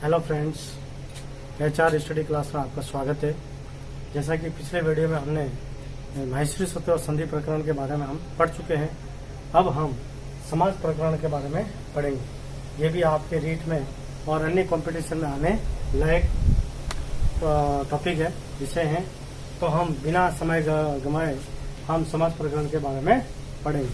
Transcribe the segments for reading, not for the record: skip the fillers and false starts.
Hello friends, HR study class में आपका स्वागत है। जैसा कि पिछले वीडियो में हमने माहेश्वरी सूत्र और संधि प्रकरण के बारे में हम पढ़ चुके हैं। अब हम समास प्रकरण के बारे में पढ़ेंगे। ये भी आपके रीट में और अन्य कंपटीशन में आने लायक टॉपिक है, विषय है। तो हम बिना समय गंवाए हम समास प्रकरण के बारे में पढ़ेंगे।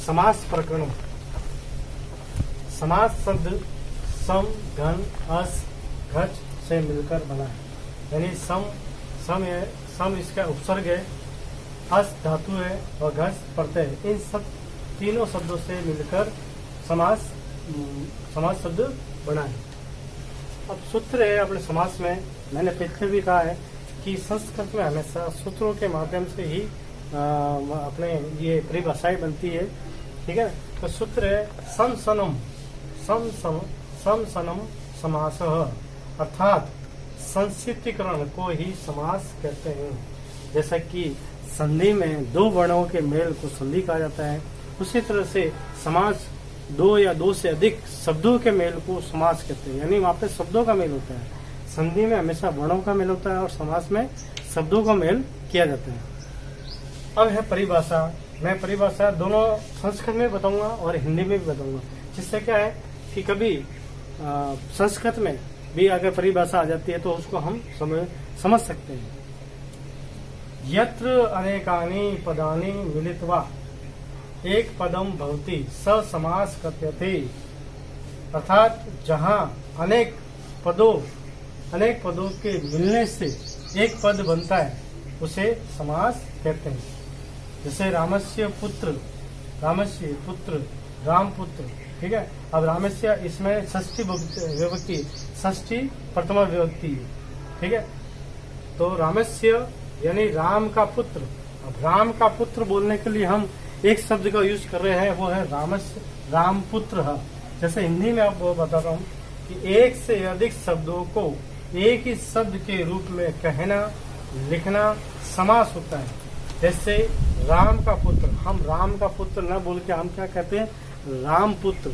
समास प्रकरण। समास शब्द सम, घन, अस, घच से मिलकर बना है। यानी सम इसका उपसर्ग है, अस धातु है और घच प्रत्यय है। इन सब तीनों शब्दों से मिलकर समास शब्द बना है। अब सूत्र है अपने समास में। मैंने पहले भी कहा है कि संस्कृत में हमेशा सूत्रों के माध्यम से ही अपने ये परिभाषाएं बनती है। ठीक है। तो सूत्र है सम सनम समासः, अर्थात संस्कृतिकरण को ही समास कहते हैं। जैसा कि संधि में दो वर्णों के मेल को संधि कहा जाता है, उसी तरह से समास दो या दो से अधिक शब्दों के मेल को समास कहते हैं। यानी वहाँ पे शब्दों का मेल होता है। संधि में हमेशा वर्णों का मेल होता है और समास में शब्दों का मेल किया जाता है। अब है परिभाषा। मैं परिभाषा दोनों संस्कृत में बताऊंगा और हिंदी में भी बताऊंगा, जिससे क्या है कि कभी संस्कृत में भी अगर परिभाषा आ जाती है तो उसको हम समझ सकते हैं। यत्र अनेकानि पदानि मिलित्वा एक पदम भवति स समास कथ्यते, अर्थात जहाँ अनेक पदों के मिलने से एक पद बनता है उसे समास कहते हैं। जैसे रामस्य पुत्र राम पुत्र। ठीक है। अब रामस्य इसमें षष्ठी विभक्ति, षष्ठी प्रथमा विभक्ति है। ठीक है। तो रामस्य यानी राम का पुत्र। अब राम का पुत्र बोलने के लिए हम एक शब्द का यूज कर रहे हैं, वो है राम पुत्र। जैसे हिंदी में आपको बताता हूँ कि एक से अधिक शब्दों को एक ही शब्द के रूप में कहना लिखना समास होता है। जैसे राम का पुत्र, हम राम का पुत्र न बोल के हम क्या कहते हैं, राम पुत्र।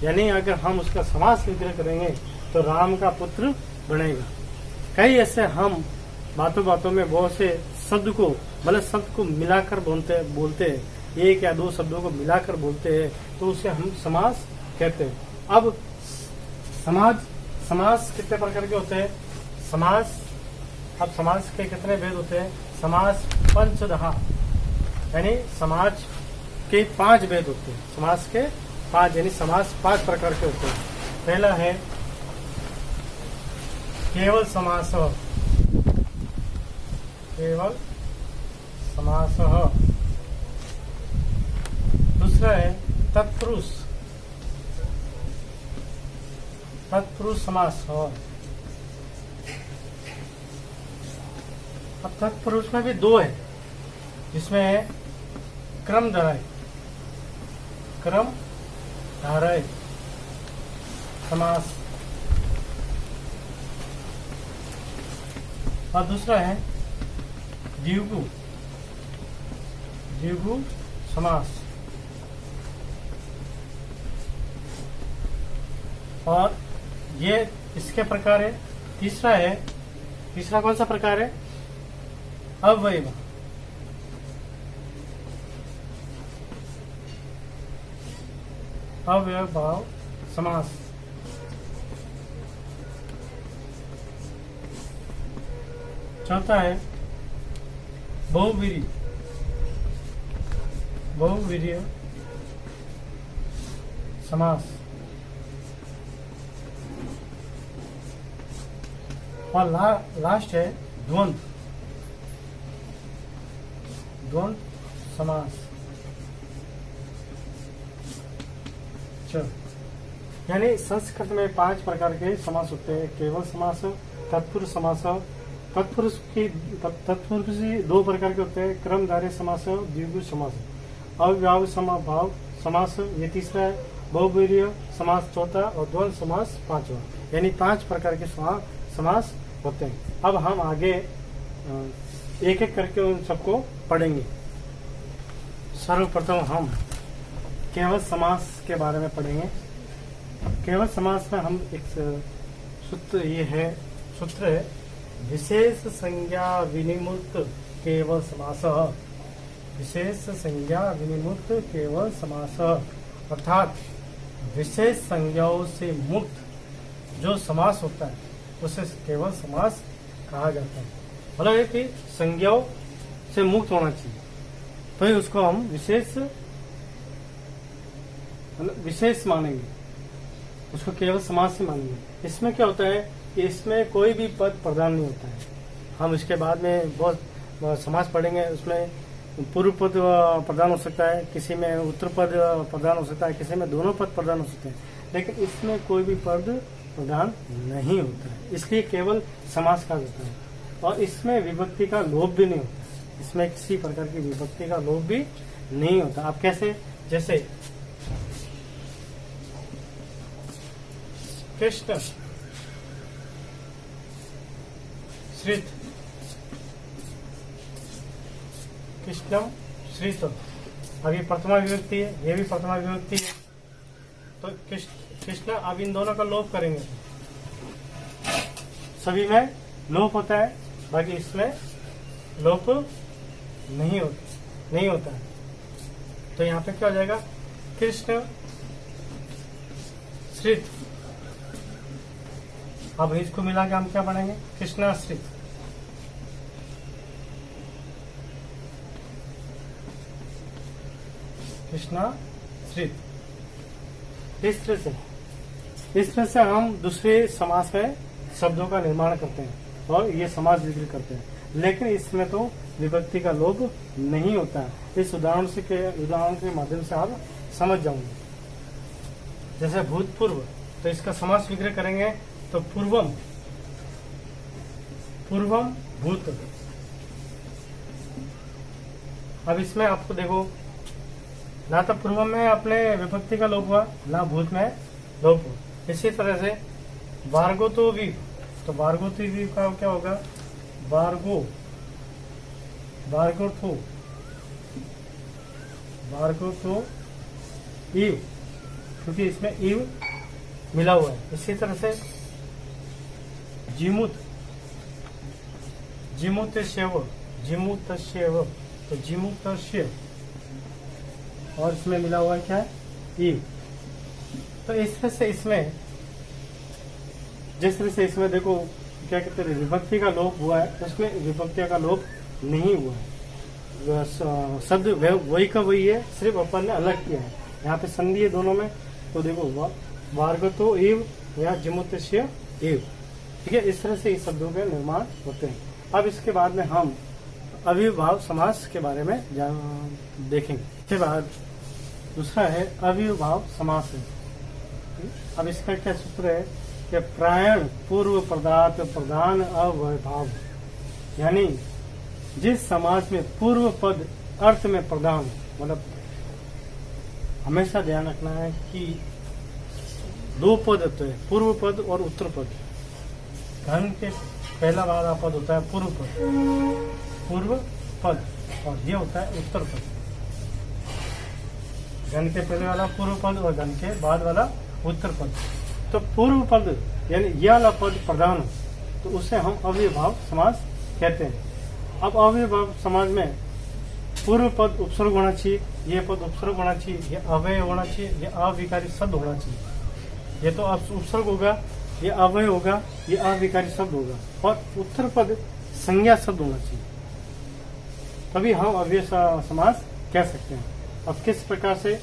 यानी अगर हम उसका समास विग्रह करेंगे तो राम का पुत्र बनेगा। कई ऐसे हम बातों में बहुत से शब्द को मिलाकर बोलते हैं, एक या दो शब्दों को मिलाकर बोलते हैं, तो उसे हम समास कहते हैं। अब समास कितने प्रकार के होते हैं? अब समास के कितने भेद होते हैं? समास पंचदहा, यानी समाज के 5 भेद होते हैं। समास के 5 यानी समास 5 प्रकार के होते हैं। पहला है केवल समास, दूसरा है तत्पुरुष समास। अब तत्पुरुष में भी 2 है, जिसमें है क्रम धारय समास, और दूसरा है द्विगु समास। और ये इसके प्रकार है। तीसरा कौन सा प्रकार है? अव्ययभाव समास। चौथा है बहुवीर्य समास। और लास्ट है द्वंद्व समास। यानी संस्कृत में 5 प्रकार के समास होते हैं। केवल समास, तत्पुरुष समास, तत्पुरुष की 2 प्रकार के होते हैं, क्रमधारय समास, द्विगु समास, अव्ययभाव समाभाव समास ये तीसरा है, बहुवीर्य समास चौथा और द्वंद्व समास पांचवा। यानी 5 प्रकार के समास होते हैं। अब हम आगे एक एक करके उन सबको पढ़ेंगे। सर्वप्रथम हम केवल समास के बारे में पढ़ेंगे। केवल समास में हम एक सूत्र है विशेष संज्ञा विनिमुक्त केवल समास। विशेष संज्ञा विनिमुक्त केवल समास अर्थात विशेष संज्ञाओं से मुक्त जो समास होता है उसे केवल समास कहा जाता है। मतलब है कि संज्ञाओं से मुक्त होना चाहिए, तो ही उसको हम विशेष मानेंगे, उसको केवल समास ही मानेंगे। इसमें क्या होता है कि इसमें कोई भी पद प्रधान नहीं होता है। हम इसके बाद में बहुत समास पढ़ेंगे, उसमें पूर्व पद प्रधान हो सकता है, किसी में उत्तर पद प्रधान हो सकता है, किसी में दोनों पद प्रधान हो सकते हैं, लेकिन इसमें कोई भी पद प्रधान नहीं होता है, इसलिए केवल समास कहा जाता है। और इसमें विभक्ति का लोप भी नहीं होता, इसमें किसी प्रकार की विभक्ति का लोप भी नहीं होता। अब कैसे? जैसे कृष्ण श्रित, कृष्णम श्रित, अब ये प्रथमा विभक्ति है, ये भी प्रथमा विभक्ति है, तो कृष्ण अब इन दोनों का लोप करेंगे, सभी में लोप होता है, बाकी इसमें लोप नहीं होता है। तो यहाँ पे क्या हो जाएगा? कृष्ण श्रित। अब इसको मिला के हम क्या बनेंगे? कृष्णाश्रित। कृष्णाश्रित। इस तरह से हम दूसरे समास में शब्दों का निर्माण करते हैं और ये समास जिक्र करते हैं, लेकिन इसमें तो विभक्ति का लोप नहीं होता है। इस उदाहरण के माध्यम से आप समझ जाओगे। जैसे भूतपूर्व, तो इसका समास विग्रह करेंगे तो पूर्वम भूत। अब इसमें आपको देखो, ना तो पूर्वम में अपने विभक्ति का लोप हुआ, ना भूत में लोप हुआ। इसी तरह से वार्गोतो भी, तो वार्गोतो भी का क्या होगा? वार्गोथो, इव, क्योंकि इसमें इव मिला हुआ है। इसी तरह से जिमुतस्यव, तो जिमुतस्य, और इसमें मिला हुआ है क्या है? इव। तो इस तरह से इसमें, जिस तरह से इसमें देखो क्या कहते हैं, विभक्ति का लोप हुआ है, उसमें विभक्ति का लोप नहीं हुआ है। शब्द वही का वही है, सिर्फ अपन ने अलग किया है। यहाँ पे संधि है दोनों में, तो देखो वार्गतो इव या जिमुतस्य इव, ठीक है। इस तरह से इस शब्दों के निर्माण होते हैं। अब इसके बाद में हम अविर्भाव समास के बारे में देखेंगे। इसके बाद दूसरा है अविर्भाव समास है। अब इसका क्या सूत्र है कि प्रायण पूर्व पदार्थ प्रधान अवयभाव, यानी जिस समास में पूर्व पद अर्थ में प्रधान, मतलब हमेशा ध्यान रखना है कि दो पद होते हैं, पूर्व पद और उत्तर पद। घन के पहला वाला पद होता है पूर्व पद, और ये होता है उत्तर पद। घन के पहले वाला पूर्व पद और घन के बाद वाला उत्तर पद। तो पूर्व पद यानी यह वाला पद प्रधान हो, तो उसे हम अव्ययभाव समास कहते हैं। अब अव्ययभाव समास में पूर्व पद उपसर्ग होना चाहिए, ये पद उपसर्ग होना चाहिए, ये अव्यय होना चाहिए, ये अविकारी शब्द होना चाहिए। ये तो उपसर्ग होगा, ये अव्यय होगा, ये अविकारी शब्द होगा, और उत्तर पद संज्ञा शब्द होना चाहिए, तभी हम अव्यय समास कह सकते हैं। अब किस प्रकार से?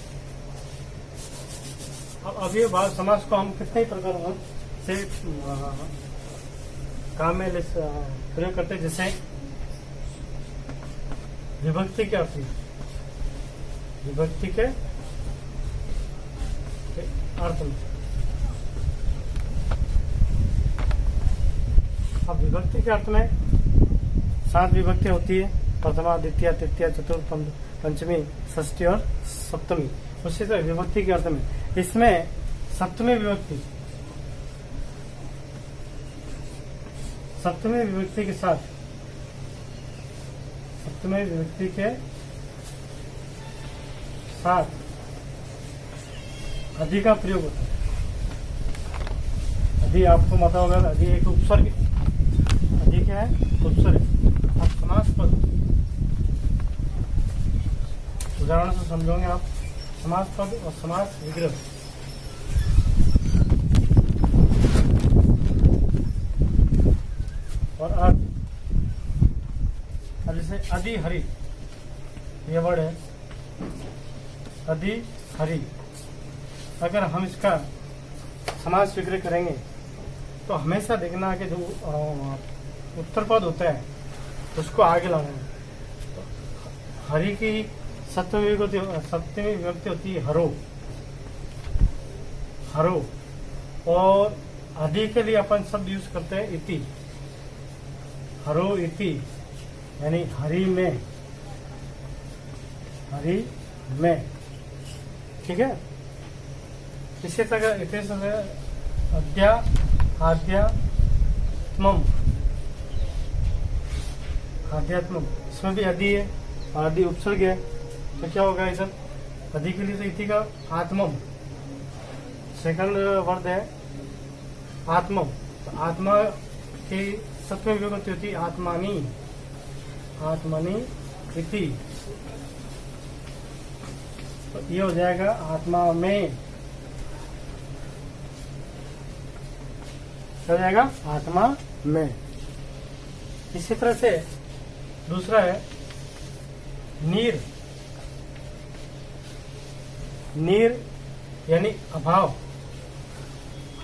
अब अव्ययभाव समास को हम कितने प्रकार से काम में प्रयोग करते हैं। जैसे विभक्ति के अर्थ में, विभक्ति के अर्थ में। अब विभक्ति के अर्थ में 7 विभक्ति होती है, प्रथमा द्वितीय तृतीय चतुर्थ पंचमी षष्ठी और सप्तमी। उसी तरह विभक्ति के अर्थ में इसमें सप्तमी विभक्ति सप्तमी विभक्ति के साथ, सप्तमी विभक्ति के साथ अधि का प्रयोग होता है। अधि आपको पता होगा, अधि एक उपसर्ग है। अधि क्या है? उपसर्ग। अब समास पद, उदाहरण से समझोगे आप। समास पद और समास विग्रह। और अर्थ, अब जैसे अधि हरि, ये वर्ड है अधि हरि। अगर हम इसका समास विग्रह करेंगे तो हमेशा देखना कि जो उत्तर पद होता है उसको आगे लाना है। तो हरि की सप्तमी विभक्ति होती है हरो, हरो। और अधि के लिए अपन शब्द यूज करते हैं इति, हरो इति, यानी हरि में, हरि में। ठीक है। इसी तरह इतिहास अद्या आध्यात्मम, आध्यात्मम, इसमें भी अधि है और अधि उपसर्ग है। तो क्या होगा इधर? अधि के लिए तो इति का आत्मम, सेकंड वर्ड है आत्मम। तो आत्मा की सप्तमी विभक्ति होती है आत्मानी, आत्मनि इति। तो ये हो जाएगा आत्मा में, क्या हो जाएगा? आत्मा में। इसी तरह से दूसरा है नीर, नीर यानी अभाव,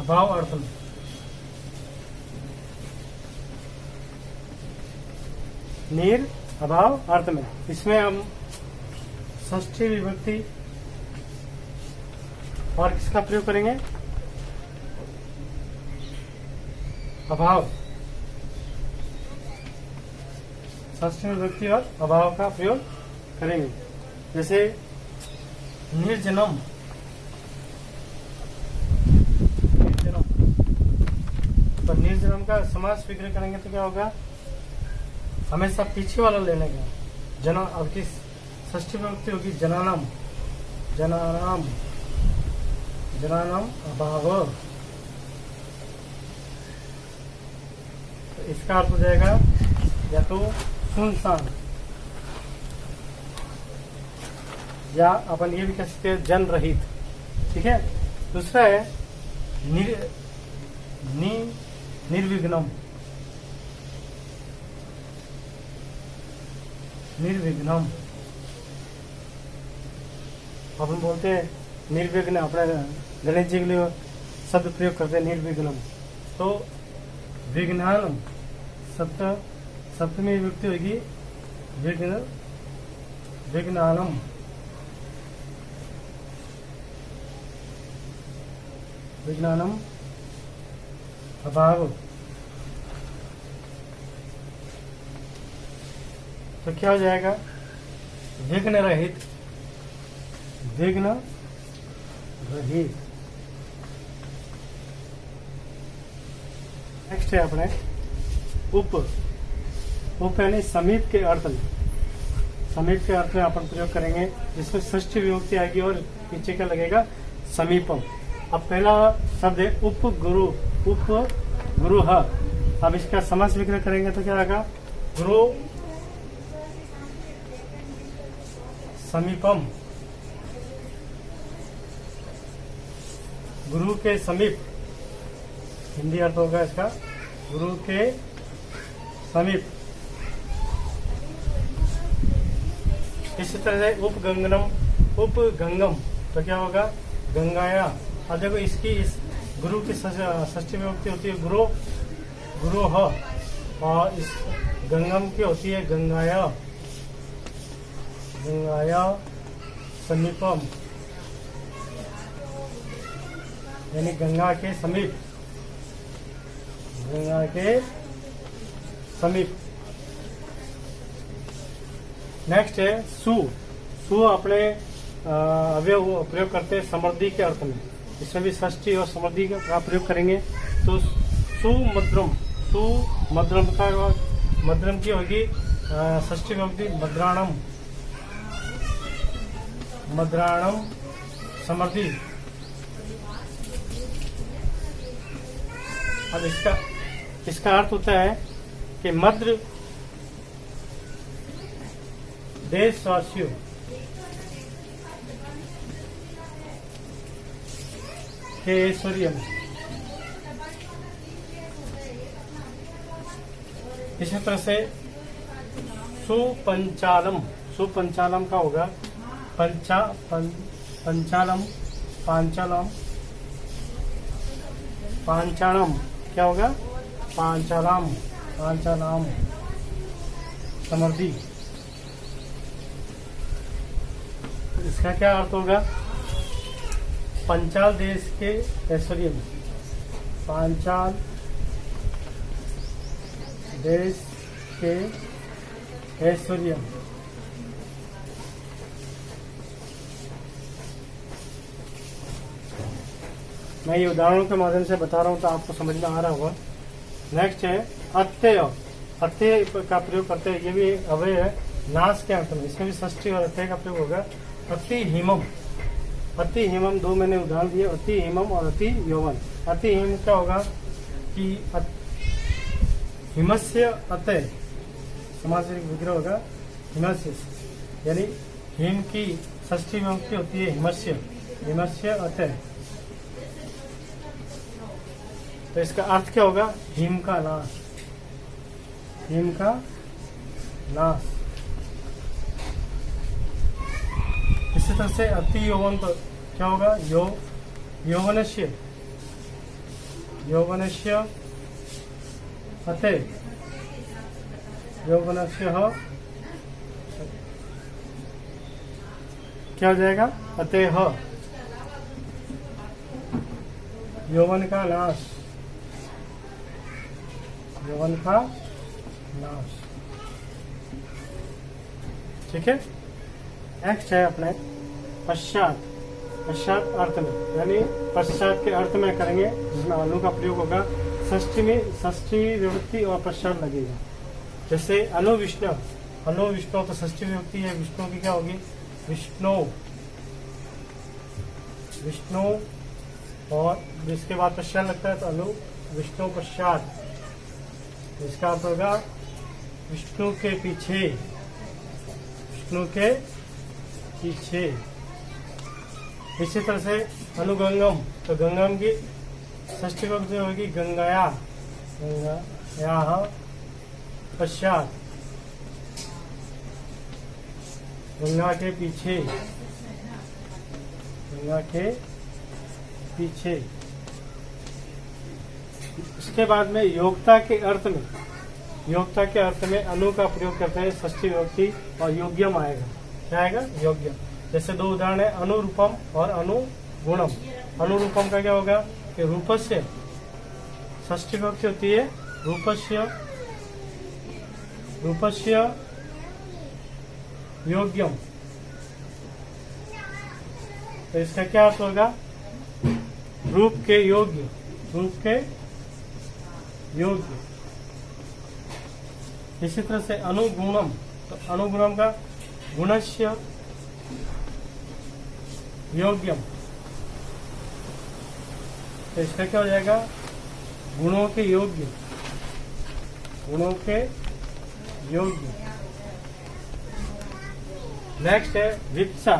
अभाव अर्थ में। नीर अभाव अर्थ में। इसमें हम षष्ठी विभक्ति और किसका प्रयोग करेंगे? अभाव, षष्ठी विभक्ति और अभाव का प्रयोग करेंगे। जैसे निर्जनम, निर्जनम। तो निर्जनम का समास विग्रह करेंगे तो क्या होगा? हमेशा पीछे वाला लेने का। जना, अब किस षष्ठी विभक्ति होगी? जनानाम, जनानाम, जनानाम अभाव। तो इसका अर्थ हो जाएगा या तो सुनसान, या अपन ये भी कह सकते हैं जन रहित। ठीक है। दूसरा है निर्विघ्नम, निर्विघ्नम। अपन बोलते हैं निर्विघ्न, अपने गणेश जी के लिए शब्द प्रयोग करते हैं निर्विघ्नम। तो विघ्नानम, सप्तमी विभक्ति होगी विघ्न, विघ्नानम। विघ्नानम अभाव। तो क्या हो जाएगा? विघ्न रहित, विघ्न रहित। नेक्स्ट है अपने उप, उप यानी समीप के अर्थ में। समीप के अर्थ में अपन प्रयोग करेंगे, जिसमें षष्ठी विभक्ति आएगी और पीछे क्या लगेगा? समीपम। अब पहला शब्द है उप गुरु, उप गुरु ह। अब इसका समास विग्रह करेंगे तो क्या आएगा? गुरु समीपम, गुरु के समीप। हिंदी अर्थ होगा इसका गुरु के समीप। इसी तरह से उपगंगनम, उपगंगम। तो क्या होगा? गंगाया। अब देखो इसकी, इस गुरु की षष्ठी विभक्ति होती है गुरु, गुरु ह। और इस गंगम की होती है गंगाया, गंगाया समीपम, यानी गंगा के समीप, गंगा के समीप। नेक्स्ट है सु, सु अपने अवयव प्रयोग करते हैं समृद्धि के अर्थ में। इसमें भी षष्ठी और समृद्धि का प्रयोग करेंगे। तो सुमद्रम, सुमद्रम का मद्रम की होगी षष्ठी विभक्ति मद्राणम, मद्राणम समृद्धि। अब इसका अर्थ होता है कि मद्र देशवासियों के ऐश्वर्य में। इसी तरह से सुपंचालम, सुपंचालम का होगा पंचालम, पांचालम, पांचालम क्या होगा? पांचालम, पांचालम समृद्धि। इसका क्या अर्थ होगा? पंचाल देश के ऐश्वर्य में, पांचाल देश के ऐश्वर्य में। मैं ये उदाहरणों के माध्यम से बता रहा हूँ तो आपको समझ में आ रहा होगा। नेक्स्ट है अत्यय। अत्यय का प्रयोग करते हैं, ये भी अव्यय है नाश के अर्थ में। इसमें भी षष्ठी और अत्यय का प्रयोग होगा। अति हिमम, अति हिमम दो मैंने उदाहरण दिए, अति हिमम और अति यौवन। अति हिम क्या होगा कि हिमस्य अतय, समास विग्रह होगा हिमस्य, यानी हिम की षष्ठी विभक्ति होती है हिमस्य, हिमस्य अतय। तो इसका अर्थ क्या होगा? हिम का नाश, हिम का नाश। इसी तरह से अति यौवन तो क्या होगा? यौवनस्य, यौवनस्य अतः, यौवनस्य क्या हो जाएगा? अतः यौवन का नाश, यौवन का नाश। ठीक है। नेक्स्ट है अपने पश्चात। पश्चात अर्थ में, यानी पश्चात के अर्थ में करेंगे जिसमें अनु का प्रयोग होगा। षष्ठी में षष्ठी विभक्ति और पश्चात लगेगा। जैसे अनु विष्णु, अनु विष्णु तो षष्ठी विभक्ति है, विष्णु की क्या होगी? विष्णु, विष्णु और जिसके बाद पश्चात लगता है तो अनु विष्णु पश्चात। इसका अर्थ होगा विष्णु के पीछे, विष्णु के पीछे। इसी तरह से अनुगंगम, तो गंगम की षष्ठी विभक्ति होगी गंगाया, गंगाया पश्चात, गंगा के पीछे, गंगा के पीछे। इसके बाद में योग्यता के अर्थ में, योग्यता के अर्थ में अनु का प्रयोग करते हैं षष्ठी विभक्ति और योग्यम आएगा। क्या आएगा? योग्यम। जैसे दो उदाहरण है अनुरूपम और अनुगुणम। अनुरूपम का क्या होगा कि रूपस्य षष्ठी विभक्ति होती है रूपस्य, रूपस्य योग्यम। तो इसका क्या अर्थ होगा? रूप के योग्य, रूप के योग्य। इसी तरह से अनुगुणम, तो अनुगुणम का गुणस्य योग्यम। तो इसका क्या हो जाएगा? गुणों के योग्य, गुणों के योग्य। नेक्स्ट है विप्सा।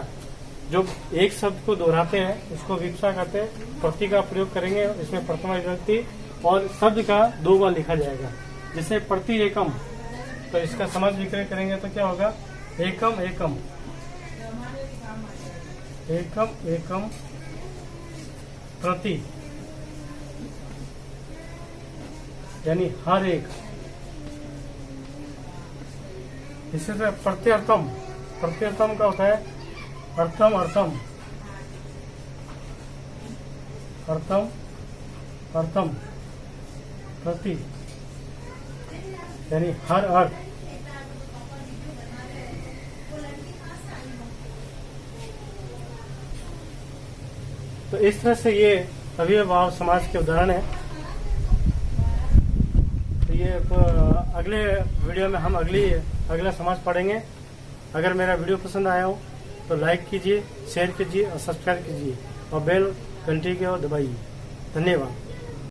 जो एक शब्द को दोहराते हैं उसको विप्सा कहते हैं। प्रति का प्रयोग करेंगे, इसमें प्रथमा विभक्ति और शब्द का दो बार लिखा जाएगा। जैसे प्रति एकम, तो इसका समास विक्रय करेंगे तो क्या होगा? एकम एकम, एकम एकम प्रति, यानी हर एक। इसी तरह प्रत्यर्थम, प्रत्यर्थम का होता है अर्थम अर्थम, अर्थम अर्थम प्रति, यानी हर अर्थ। तो इस तरह से ये अव्ययभाव समास के उदाहरण है। तो ये अगले वीडियो में हम अगला समाज पढ़ेंगे। अगर मेरा वीडियो पसंद आया हो तो लाइक कीजिए, शेयर कीजिए और सब्सक्राइब कीजिए और बेल घंटी की ओर दबाइए। धन्यवाद।